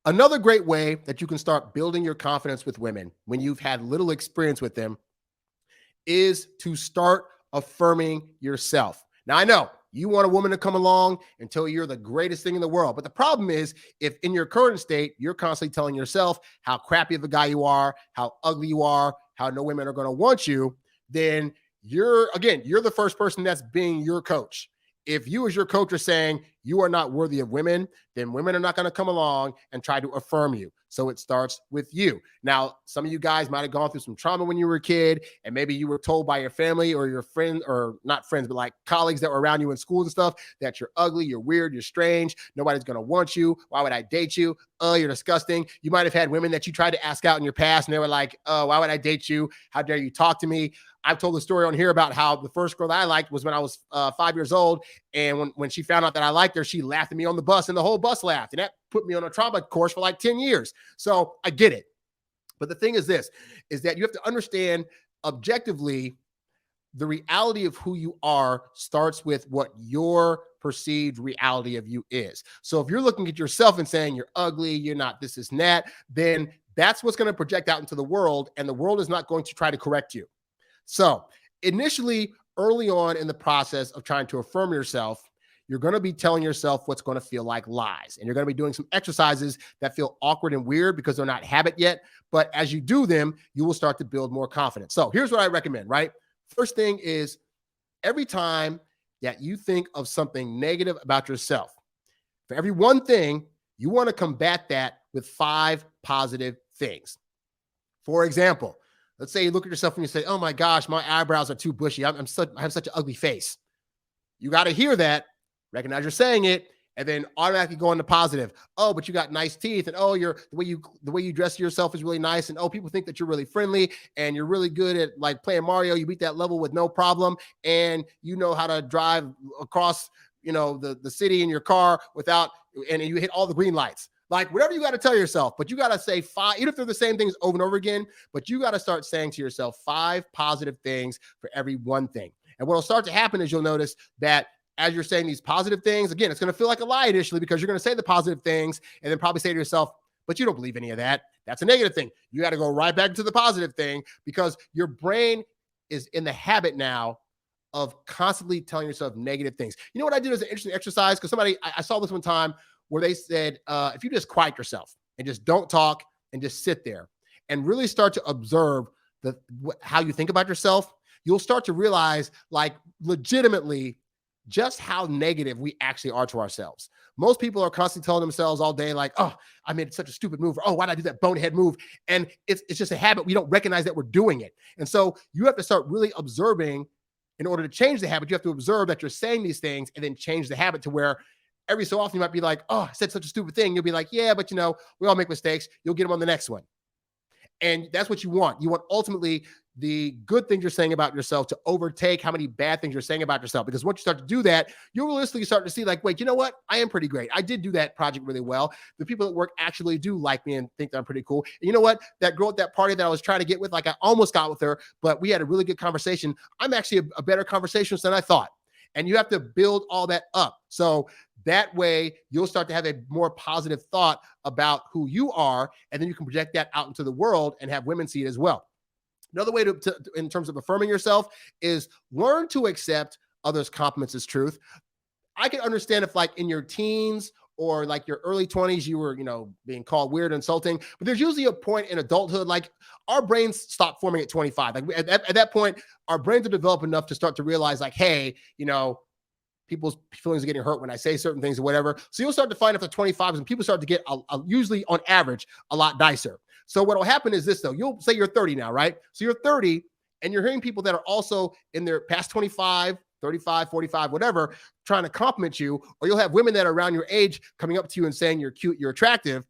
Another great way that you can start building your confidence with women when you've had little experience with them is to start affirming yourself. Now, I know you want a woman to come along and tell you you're the greatest thing in the world. But the problem is, if in your current state, you're constantly telling yourself how crappy of a guy you are, how ugly you are, how no women are going to want you, then you're the first person that's being your coach. If you as your coach are saying you are not worthy of women, then women are not going to come along and try to affirm you. So it starts with you. Now, some of you guys might have gone through some trauma when you were a kid, and maybe you were told by your family or your friend, or not friends, but like colleagues that were around you in school and stuff, that you're ugly, you're weird, you're strange, nobody's going to want you. Why would I date you? Oh, you're disgusting. You might have had women that you tried to ask out in your past, and they were like, oh, why would I date you? How dare you talk to me? I've told the story on here about how the first girl that I liked was when I was 5 years old. And when she found out that I liked her, she laughed at me on the bus, and the whole bus laughed. And that put me on a trauma course for like 10 years. So I get it. But the thing is this, is that you have to understand objectively, the reality of who you are starts with what your perceived reality of you is. So if you're looking at yourself and saying you're ugly, you're not this, is that, then that's what's going to project out into the world. And the world is not going to try to correct you. So initially, early on in the process of trying to affirm yourself, you're going to be telling yourself what's going to feel like lies. And you're going to be doing some exercises that feel awkward and weird because they're not habit yet. But as you do them, you will start to build more confidence. So here's what I recommend, right? First thing is, every time that you think of something negative about yourself, for every one thing, you want to combat that with 5 positive things. For example, let's say you look at yourself and you say, oh my gosh, my eyebrows are too bushy. I have such an ugly face. You got to hear that, recognize you're saying it, and then automatically go into positive. Oh, but you got nice teeth, and oh, the way you dress yourself is really nice, and oh, people think that you're really friendly, and you're really good at like playing Mario. You beat that level with no problem, and you know how to drive across, the city in your car and you hit all the green lights. Like, whatever you got to tell yourself, but you got to say 5, even if they're the same things over and over again, but you got to start saying to yourself 5 positive things for every one thing. And what will start to happen is you'll notice that as you're saying these positive things, again, it's going to feel like a lie initially because you're going to say the positive things and then probably say to yourself, but you don't believe any of that. That's a negative thing. You got to go right back to the positive thing because your brain is in the habit now of constantly telling yourself negative things. You know what I did as an interesting exercise? Because I saw this one time where they said, if you just quiet yourself and just don't talk and just sit there and really start to observe how you think about yourself, you'll start to realize, like, legitimately just how negative we actually are to ourselves. Most people are constantly telling themselves all day, like, oh, I made such a stupid move. Or, oh, why did I do that bonehead move? And it's just a habit. We don't recognize that we're doing it. And so you have to start really observing. In order to change the habit, you have to observe that you're saying these things and then change the habit to where every so often you might be like, oh, I said such a stupid thing. You'll be like, yeah, but we all make mistakes. You'll get them on the next one. And that's what you want. You want ultimately the good things you're saying about yourself to overtake how many bad things you're saying about yourself. Because once you start to do that, you'll realistically start to see, like, wait, you know what? I am pretty great. I did do that project really well. The people at work actually do like me and think that I'm pretty cool. And you know what? That girl at that party that I was trying to get with, like, I almost got with her, but we had a really good conversation. I'm actually a better conversationalist than I thought. And you have to build all that up. So that way you'll start to have a more positive thought about who you are. And then you can project that out into the world and have women see it as well. Another way to in terms of affirming yourself is learn to accept others' compliments as truth. I can understand if, like, in your teens or like your early 20s, you were, being called weird, insulting, but there's usually a point in adulthood, like, our brains stop forming at 25. Like, at that point, our brains are developed enough to start to realize, like, hey, people's feelings are getting hurt when I say certain things or whatever. So you'll start to find after 25 and people start to get usually on average a lot nicer. So what will happen is this, though. You'll say you're 30 now, right? So you're 30 and you're hearing people that are also in their past 25, 35, 45, whatever, trying to compliment you, or you'll have women that are around your age coming up to you and saying you're cute, you're attractive.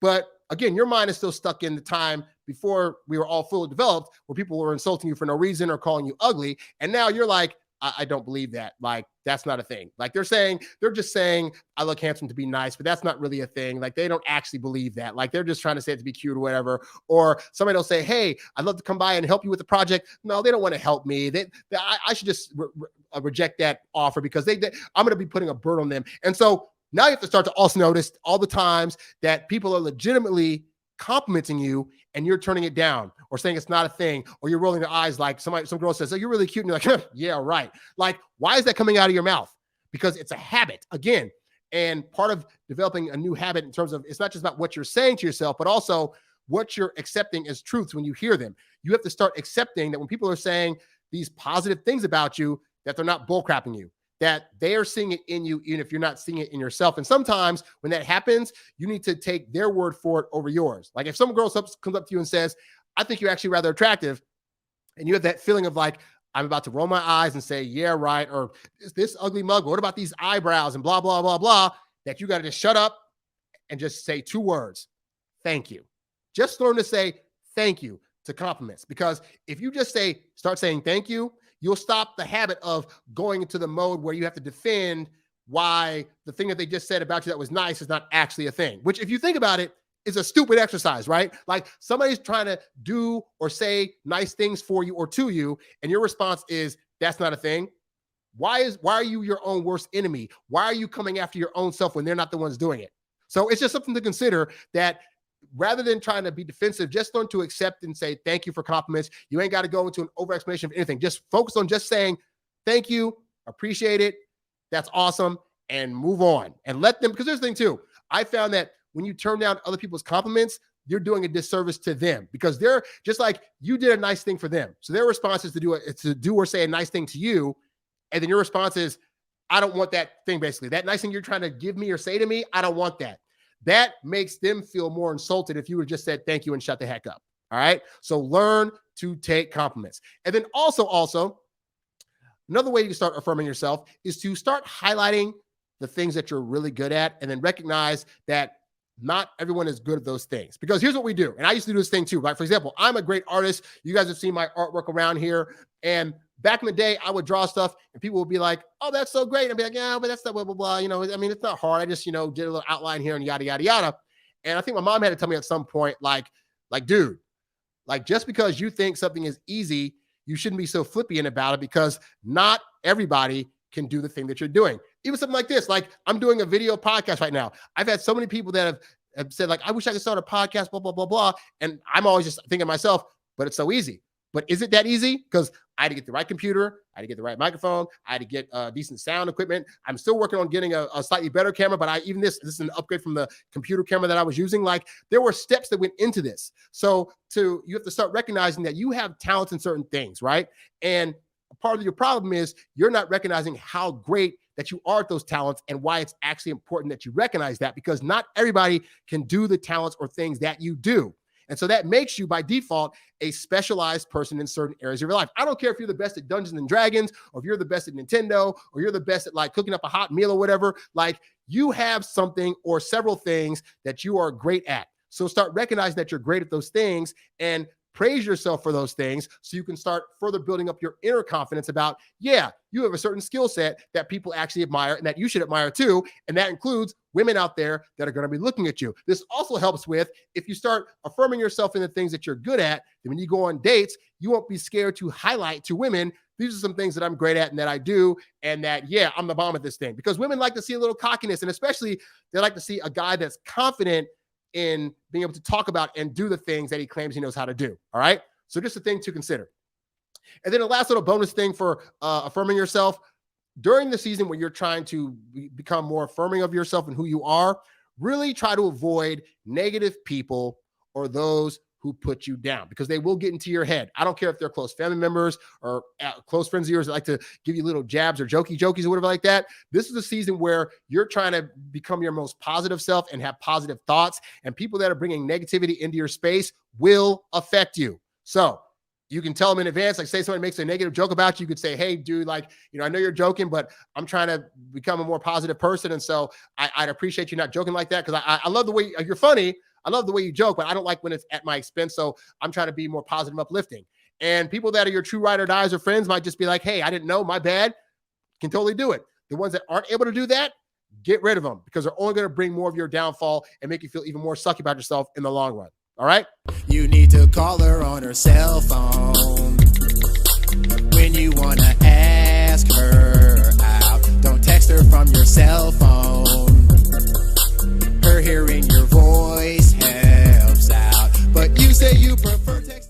But again, your mind is still stuck in the time before we were all fully developed, where people were insulting you for no reason or calling you ugly. And now you're like, I don't believe that. Like, that's not a thing. Like, they're just saying I look handsome to be nice, but that's not really a thing. Like, they don't actually believe that. Like, they're just trying to say it to be cute or whatever. Or somebody will say, hey, I'd love to come by and help you with the project. No, they don't want to help me. I should just reject that offer because I'm going to be putting a burden on them. And so Now you have to start to also notice all the times that people are legitimately complimenting you and you're turning it down or saying it's not a thing, or you're rolling your eyes like some girl says, oh, you're really cute. And you're like, yeah, right. Like, why is that coming out of your mouth? Because it's a habit again. And part of developing a new habit in terms of, it's not just about what you're saying to yourself, but also what you're accepting as truths when you hear them. You have to start accepting that when people are saying these positive things about you, that they're not bullcrapping you, that they are seeing it in you, even if you're not seeing it in yourself. And sometimes when that happens, you need to take their word for it over yours. Like if some girl comes up to you and says, I think you're actually rather attractive, and you have that feeling of like, I'm about to roll my eyes and say, yeah, right. Or is this ugly mug? What about these eyebrows and blah, blah, blah, blah, that you got to just shut up and just say 2 words. Thank you. Just learn to say thank you to compliments, because if you just start saying thank you, you'll stop the habit of going into the mode where you have to defend why the thing that they just said about you that was nice is not actually a thing, which if you think about it, is a stupid exercise, right? Like somebody's trying to do or say nice things for you or to you, and your response is, that's not a thing. Why are you your own worst enemy? Why are you coming after your own self when they're not the ones doing it? So it's just something to consider, that rather than trying to be defensive, just learn to accept and say thank you for compliments. You ain't got to go into an over explanation of anything. Just focus on just saying thank you, appreciate it, that's awesome, and move on. And let them, because there's the thing too, I found that when you turn down other people's compliments, you're doing a disservice to them, because they're just like, you did a nice thing for them. So their response is to do or say a nice thing to you. And then your response is, I don't want that thing, basically. That nice thing you're trying to give me or say to me, I don't want that. That makes them feel more insulted if you would just said thank you and shut the heck up. All right. So learn to take compliments. And then also, another way you can start affirming yourself is to start highlighting the things that you're really good at, and then recognize that not everyone is good at those things. Because here's what we do. And I used to do this thing too. Like, for example, I'm a great artist. You guys have seen my artwork around here. And back in the day, I would draw stuff and people would be like, oh, that's so great. And I'd be like, yeah, but that's not blah, blah, blah. You know, I mean, it's not hard. I just, did a little outline here and yada, yada, yada. And I think my mom had to tell me at some point, like, dude, like just because you think something is easy, you shouldn't be so flippant about it, because not everybody can do the thing that you're doing. Even something like this, like I'm doing a video podcast right now. I've had so many people that have said like, I wish I could start a podcast, blah, blah, blah, blah. And I'm always just thinking to myself, but it's so easy. But is it that easy? Because I had to get the right computer. I had to get the right microphone. I had to get decent sound equipment. I'm still working on getting a slightly better camera, but this is an upgrade from the computer camera that I was using. Like there were steps that went into this. So you have to start recognizing that you have talents in certain things, right? And part of your problem is you're not recognizing how great that you are at those talents, and why it's actually important that you recognize that, because not everybody can do the talents or things that you do. And so that makes you by default a specialized person in certain areas of your life. I don't care if you're the best at Dungeons and Dragons, or if you're the best at Nintendo, or you're the best at like cooking up a hot meal or whatever. Like you have something or several things that you are great at. So start recognizing that you're great at those things and praise yourself for those things, so you can start further building up your inner confidence about, yeah, you have a certain skill set that people actually admire and that you should admire too. And that includes women out there that are going to be looking at you. This also helps with, if you start affirming yourself in the things that you're good at, then when you go on dates, you won't be scared to highlight to women, these are some things that I'm great at and that I do, and that, yeah, I'm the bomb at this thing. Because women like to see a little cockiness, and especially they like to see a guy that's confident in being able to talk about and do the things that he claims he knows how to do. All right. So just a thing to consider. And then the last little bonus thing for affirming yourself during the season when you're trying to become more affirming of yourself and who you are, really try to avoid negative people or those who put you down, because they will get into your head. I don't care if they're close family members or close friends of yours that like to give you little jabs or jokies or whatever like that. This is a season where you're trying to become your most positive self and have positive thoughts, and people that are bringing negativity into your space will affect you. So you can tell them in advance, like say somebody makes a negative joke about you, you could say, hey dude, like, I know you're joking, but I'm trying to become a more positive person. And so I'd appreciate you not joking like that. Cause I love the way you're funny. I love the way you joke, but I don't like when it's at my expense. So I'm trying to be more positive and uplifting. And people that are your true ride or dies or friends might just be like, hey, I didn't know, my bad. Can totally do it. The ones that aren't able to do that, get rid of them, because they're only going to bring more of your downfall and make you feel even more sucky about yourself in the long run. All right. You need to call her on her cell phone when you want to ask her out. Don't text her from your cell phone. hearing your voice helps out. But you say you prefer text.